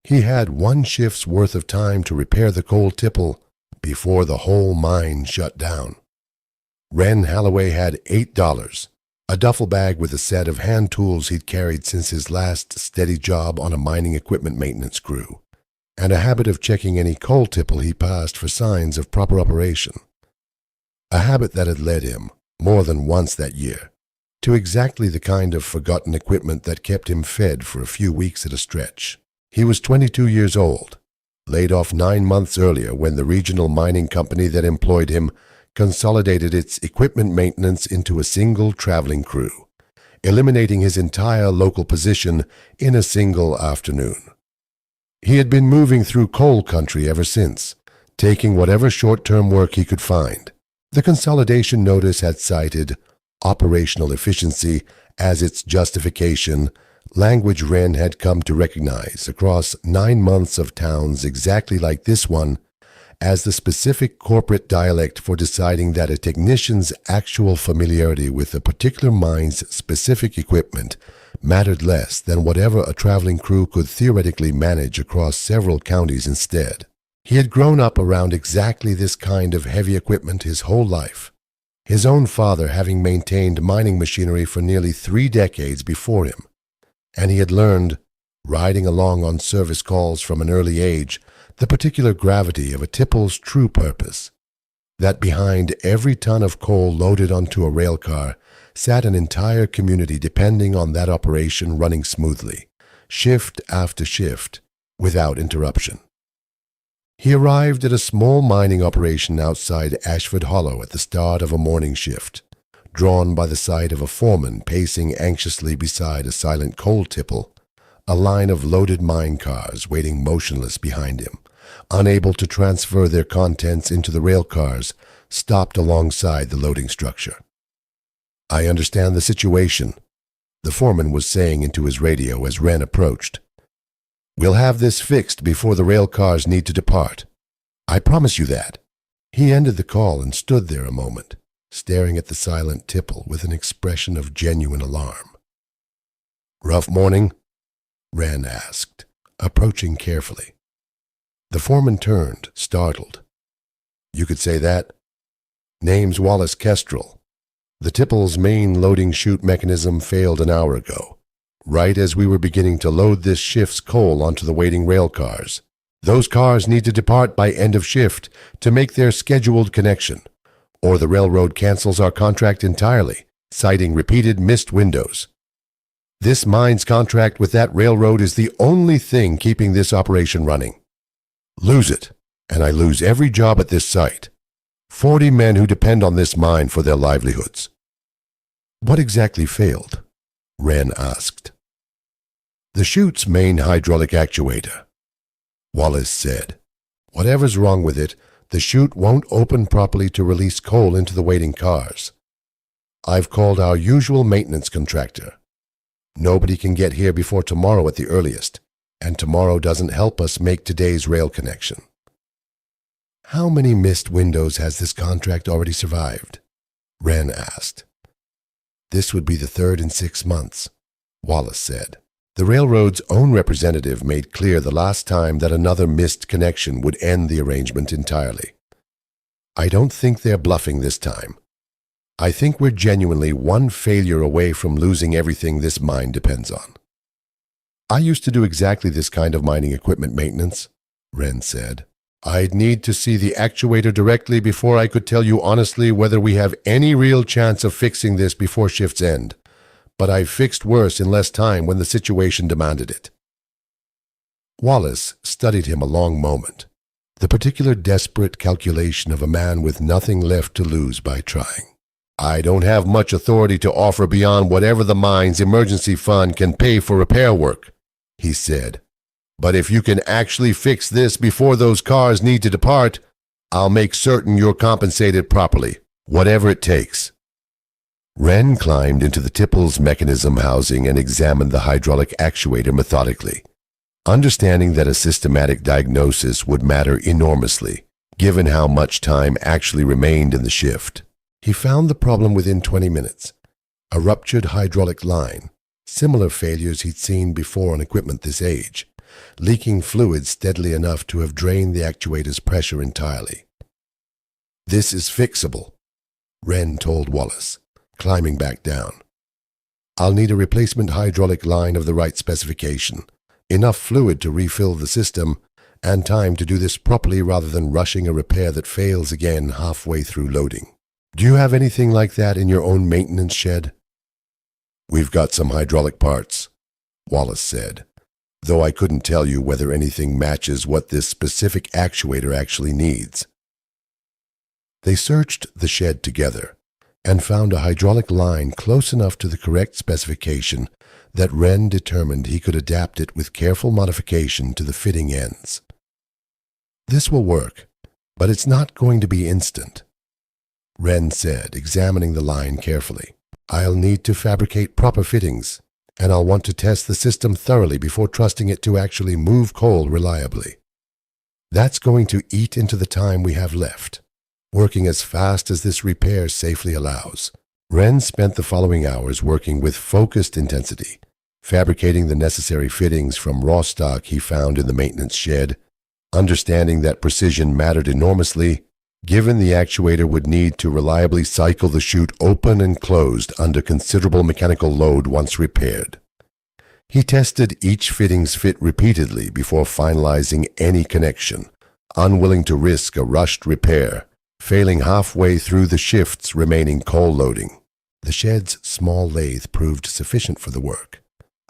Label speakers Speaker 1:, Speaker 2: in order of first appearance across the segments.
Speaker 1: He had one shift's worth of time to repair the coal tipple before the whole mine shut down. Wren Halloway had $8, a duffel bag with a set of hand tools he'd carried since his last steady job on a mining equipment maintenance crew, and a habit of checking any coal tipple he passed for signs of proper operation. A habit that had led him, more than once that year, to exactly the kind of forgotten equipment that kept him fed for a few weeks at a stretch. He was 22 years old, laid off 9 months earlier when the regional mining company that employed him consolidated its equipment maintenance into a single traveling crew, eliminating his entire local position in a single afternoon. He had been moving through coal country ever since, taking whatever short-term work he could find. The consolidation notice had cited operational efficiency as its justification, language Wren had come to recognize across 9 months of towns exactly like this one as the specific corporate dialect for deciding that a technician's actual familiarity with a particular mine's specific equipment mattered less than whatever a traveling crew could theoretically manage across several counties instead. He had grown up around exactly this kind of heavy equipment his whole life, his own father having maintained mining machinery for nearly 3 decades before him, and he had learned, riding along on service calls from an early age, the particular gravity of a tipple's true purpose, that behind every ton of coal loaded onto a rail car sat an entire community depending on that operation running smoothly, shift after shift, without interruption. He arrived at a small mining operation outside Ashford Hollow at the start of a morning shift, drawn by the sight of a foreman pacing anxiously beside a silent coal tipple, a line of loaded mine cars waiting motionless behind him, unable to transfer their contents into the rail cars stopped alongside the loading structure. "I understand the situation," the foreman was saying into his radio as Wren approached. "We'll have this fixed before the rail cars need to depart. I promise you that." He ended the call and stood there a moment, staring at the silent tipple with an expression of genuine alarm. "Rough morning?" Wren asked, approaching carefully. The foreman turned, startled. "You could say that. Name's Wallace Kestrel. The tipple's main loading chute mechanism failed an hour ago, right as we were beginning to load this shift's coal onto the waiting rail cars. Those cars need to depart by end of shift to make their scheduled connection, or the railroad cancels our contract entirely, citing repeated missed windows. This mine's contract with that railroad is the only thing keeping this operation running. Lose it, and I lose every job at this site. 40 men who depend on this mine for their livelihoods." "What exactly failed?" Wren asked. "The chute's main hydraulic actuator," Wallace said. "Whatever's wrong with it, the chute won't open properly to release coal into the waiting cars. I've called our usual maintenance contractor. Nobody can get here before tomorrow at the earliest, and tomorrow doesn't help us make today's rail connection." "How many missed windows has this contract already survived?" Wren asked. "This would be the 3rd in 6 months," Wallace said. The railroad's own representative made clear the last time that another missed connection would end the arrangement entirely. "I don't think they're bluffing this time. I think we're genuinely one failure away from losing everything this mine depends on." "I used to do exactly this kind of mining equipment maintenance," Wren said. "I'd need to see the actuator directly before I could tell you honestly whether we have any real chance of fixing this before shift's end. But I've fixed worse in less time when the situation demanded it." Wallace studied him a long moment, the particular desperate calculation of a man with nothing left to lose by trying. "I don't have much authority to offer beyond whatever the mine's emergency fund can pay for repair work," he said. "But if you can actually fix this before those cars need to depart, I'll make certain you're compensated properly, whatever it takes." Wren climbed into the tipple's mechanism housing and examined the hydraulic actuator methodically, understanding that a systematic diagnosis would matter enormously, given how much time actually remained in the shift. He found the problem within 20 minutes, a ruptured hydraulic line, similar failures he'd seen before on equipment this age, leaking fluid steadily enough to have drained the actuator's pressure entirely. "This is fixable," Wren told Wallace, climbing back down. "I'll need a replacement hydraulic line of the right specification, enough fluid to refill the system, and time to do this properly rather than rushing a repair that fails again halfway through loading. Do you have anything like that in your own maintenance shed?" "We've got some hydraulic parts," Wallace said, "though I couldn't tell you whether anything matches what this specific actuator actually needs." They searched the shed together and found a hydraulic line close enough to the correct specification that Wren determined he could adapt it with careful modification to the fitting ends. "This will work, but it's not going to be instant," Wren said, examining the line carefully. "I'll need to fabricate proper fittings, and I'll want to test the system thoroughly before trusting it to actually move coal reliably. That's going to eat into the time we have left, working as fast as this repair safely allows." Wren spent the following hours working with focused intensity, fabricating the necessary fittings from raw stock he found in the maintenance shed, understanding that precision mattered enormously, given the actuator would need to reliably cycle the chute open and closed under considerable mechanical load once repaired. He tested each fitting's fit repeatedly before finalizing any connection, unwilling to risk a rushed repair, failing halfway through the shift's remaining coal loading. The shed's small lathe proved sufficient for the work,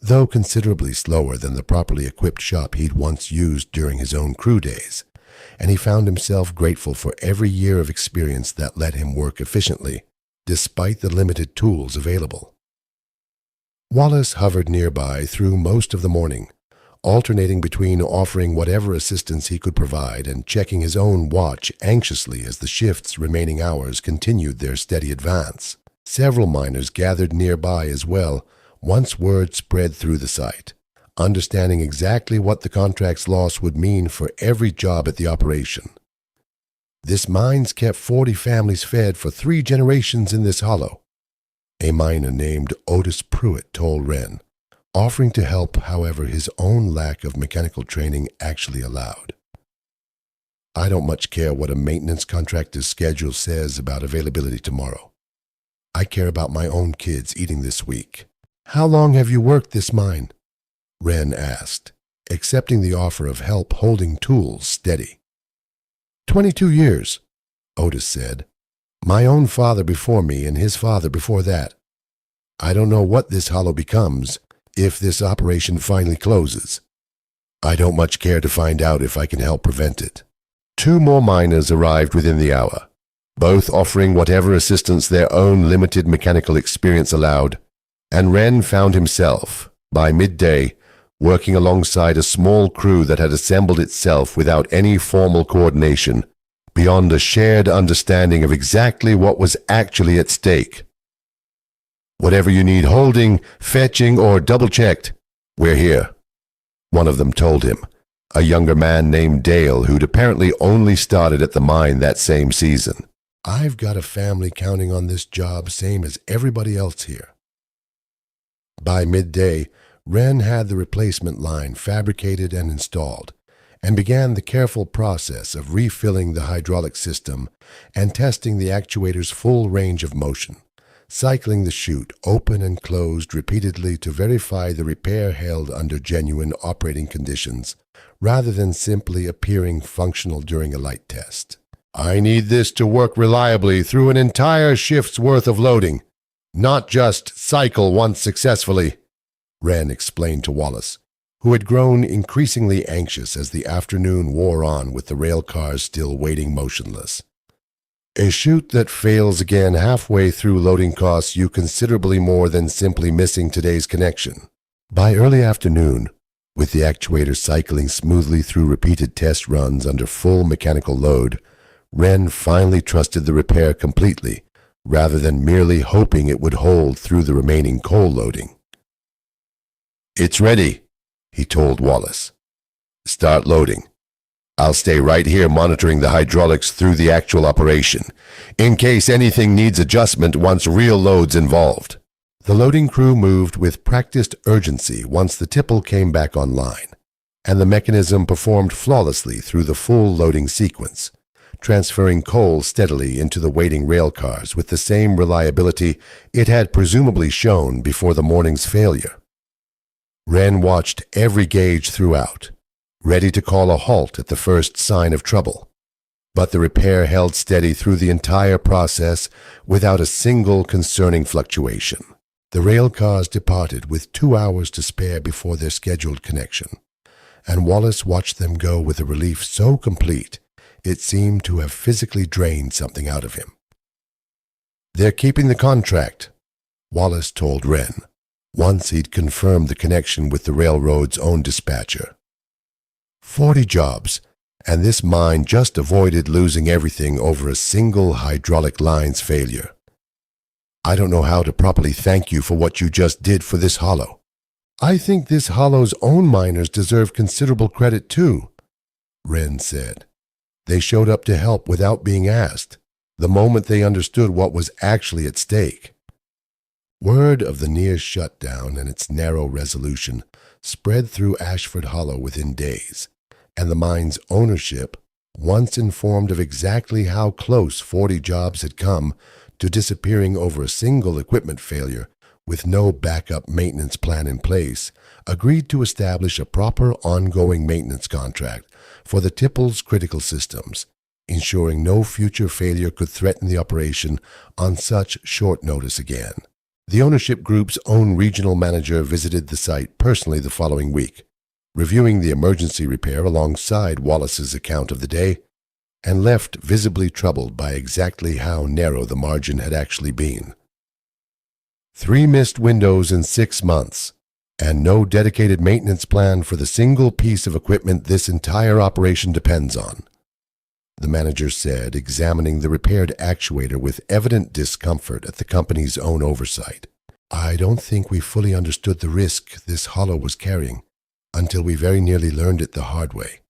Speaker 1: though considerably slower than the properly equipped shop he'd once used during his own crew days, and he found himself grateful for every year of experience that let him work efficiently, despite the limited tools available. Wallace hovered nearby through most of the morning, alternating between offering whatever assistance he could provide and checking his own watch anxiously as the shift's remaining hours continued their steady advance. Several miners gathered nearby as well, once word spread through the site, understanding exactly what the contract's loss would mean for every job at the operation. "This mine's kept 40 families fed for 3 generations in this hollow," a miner named Otis Pruitt told Wren, offering to help however his own lack of mechanical training actually allowed. "I don't much care what a maintenance contractor's schedule says about availability tomorrow. I care about my own kids eating this week." "How long have you worked this mine?" Wren asked, accepting the offer of help holding tools steady. 22 years, Otis said. "My own father before me and his father before that. I don't know what this hollow becomes if this operation finally closes. I don't much care to find out if I can help prevent it." 2 more miners arrived within the hour, both offering whatever assistance their own limited mechanical experience allowed, and Wren found himself, by midday, working alongside a small crew that had assembled itself without any formal coordination, beyond a shared understanding of exactly what was actually at stake. "Whatever you need holding, fetching, or double-checked, we're here," one of them told him, a younger man named Dale who'd apparently only started at the mine that same season. "I've got a family counting on this job same as everybody else here." By midday, Wren had the replacement line fabricated and installed, and began the careful process of refilling the hydraulic system and testing the actuator's full range of motion, cycling the chute open and closed repeatedly to verify the repair held under genuine operating conditions, rather than simply appearing functional during a light test. "I need this to work reliably through an entire shift's worth of loading, not just cycle once successfully," Wren explained to Wallace, who had grown increasingly anxious as the afternoon wore on with the rail cars still waiting motionless. "A chute that fails again halfway through loading costs you considerably more than simply missing today's connection." By early afternoon, with the actuator cycling smoothly through repeated test runs under full mechanical load, Wren finally trusted the repair completely, rather than merely hoping it would hold through the remaining coal loading. "It's ready," he told Wallace. "Start loading. I'll stay right here monitoring the hydraulics through the actual operation, in case anything needs adjustment once real load's involved." The loading crew moved with practiced urgency once the Tipple came back online, and the mechanism performed flawlessly through the full loading sequence, transferring coal steadily into the waiting rail cars with the same reliability it had presumably shown before the morning's failure. Wren watched every gauge throughout, ready to call a halt at the first sign of trouble. But the repair held steady through the entire process without a single concerning fluctuation. The rail cars departed with 2 hours to spare before their scheduled connection, and Wallace watched them go with a relief so complete it seemed to have physically drained something out of him. "They're keeping the contract," Wallace told Wren, once he'd confirmed the connection with the railroad's own dispatcher. 40 jobs, and this mine just avoided losing everything over a single hydraulic line's failure. "I don't know how to properly thank you for what you just did for this hollow." "I think this hollow's own miners deserve considerable credit too," Wren said. "They showed up to help without being asked, the moment they understood what was actually at stake." Word of the near shutdown and its narrow resolution spread through Ashford Hollow within days, and the mine's ownership, once informed of exactly how close 40 jobs had come to disappearing over a single equipment failure with no backup maintenance plan in place, agreed to establish a proper ongoing maintenance contract for the Tipple's critical systems, ensuring no future failure could threaten the operation on such short notice again. The ownership group's own regional manager visited the site personally the following week, reviewing the emergency repair alongside Wallace's account of the day, and left visibly troubled by exactly how narrow the margin had actually been. 3 missed windows in 6 months, and no dedicated maintenance plan for the single piece of equipment this entire operation depends on, the manager said, examining the repaired actuator with evident discomfort at the company's own oversight. "I don't think we fully understood the risk this hollow was carrying until we very nearly learned it the hard way."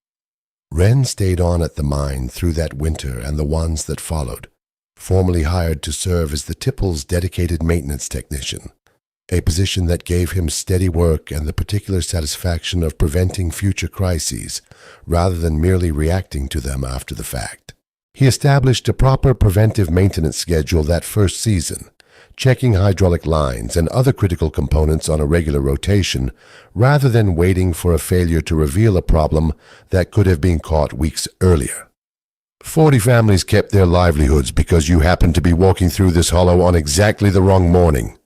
Speaker 1: Wren stayed on at the mine through that winter and the ones that followed, formally hired to serve as the Tipple's dedicated maintenance technician, a position that gave him steady work and the particular satisfaction of preventing future crises rather than merely reacting to them after the fact. He established a proper preventive maintenance schedule that first season, checking hydraulic lines and other critical components on a regular rotation rather than waiting for a failure to reveal a problem that could have been caught weeks earlier. 40 families kept their livelihoods because you happened to be walking through this hollow on exactly the wrong morning,"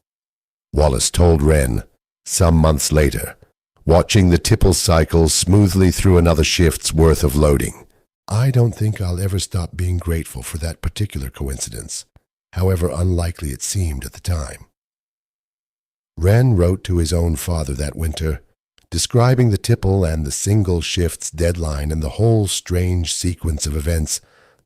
Speaker 1: Wallace told Wren, some months later, watching the Tipple cycle smoothly through another shift's worth of loading. "I don't think I'll ever stop being grateful for that particular coincidence, however unlikely it seemed at the time." Wren wrote to his own father that winter, describing the Tipple and the single shift's deadline and the whole strange sequence of events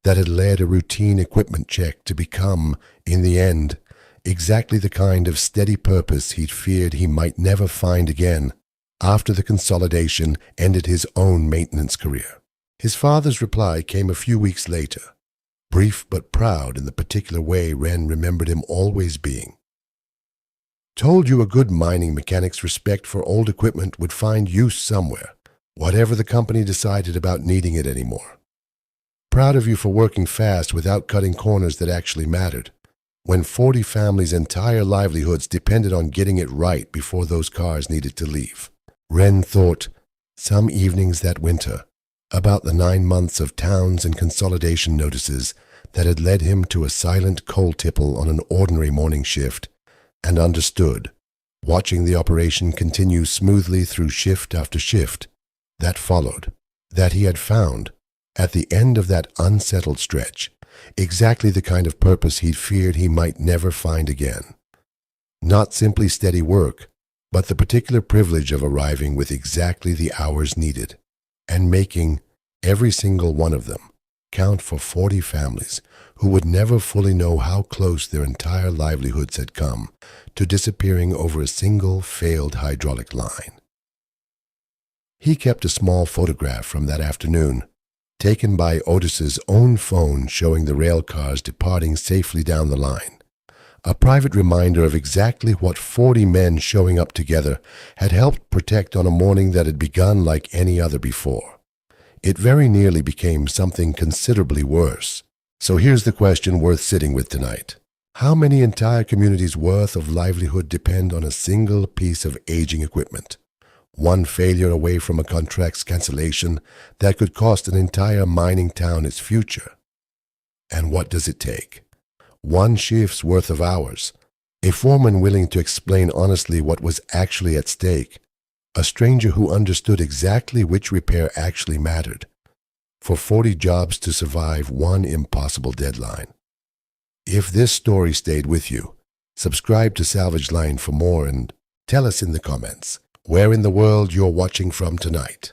Speaker 1: that had led a routine equipment check to become, in the end, exactly the kind of steady purpose he'd feared he might never find again after the consolidation ended his own maintenance career. His father's reply came a few weeks later, brief but proud in the particular way Wren remembered him always being. "Told you a good mining mechanic's respect for old equipment would find use somewhere, whatever the company decided about needing it anymore. Proud of you for working fast without cutting corners that actually mattered, when 40 families' entire livelihoods depended on getting it right before those cars needed to leave." Wren thought, some evenings that winter, about the 9 months of towns and consolidation notices that had led him to a silent coal tipple on an ordinary morning shift, and understood, watching the operation continue smoothly through shift after shift that followed, that he had found, at the end of that unsettled stretch, exactly the kind of purpose he'd feared he might never find again. Not simply steady work, but the particular privilege of arriving with exactly the hours needed, and making every single one of them count for 40 families who would never fully know how close their entire livelihoods had come to disappearing over a single failed hydraulic line. He kept a small photograph from that afternoon, taken by Otis's own phone showing the rail cars departing safely down the line, A private reminder of exactly what 40 men showing up together had helped protect on a morning that had begun like any other before. It very nearly became something considerably worse. So here's the question worth sitting with tonight. How many entire communities' worth of livelihood depend on a single piece of aging equipment? One failure away from a contract's cancellation that could cost an entire mining town its future. And what does it take? One shift's worth of hours, a foreman willing to explain honestly what was actually at stake, a stranger who understood exactly which repair actually mattered, for 40 jobs to survive one impossible deadline. If this story stayed with you, subscribe to Salvage Line for more and tell us in the comments where in the world you're watching from tonight.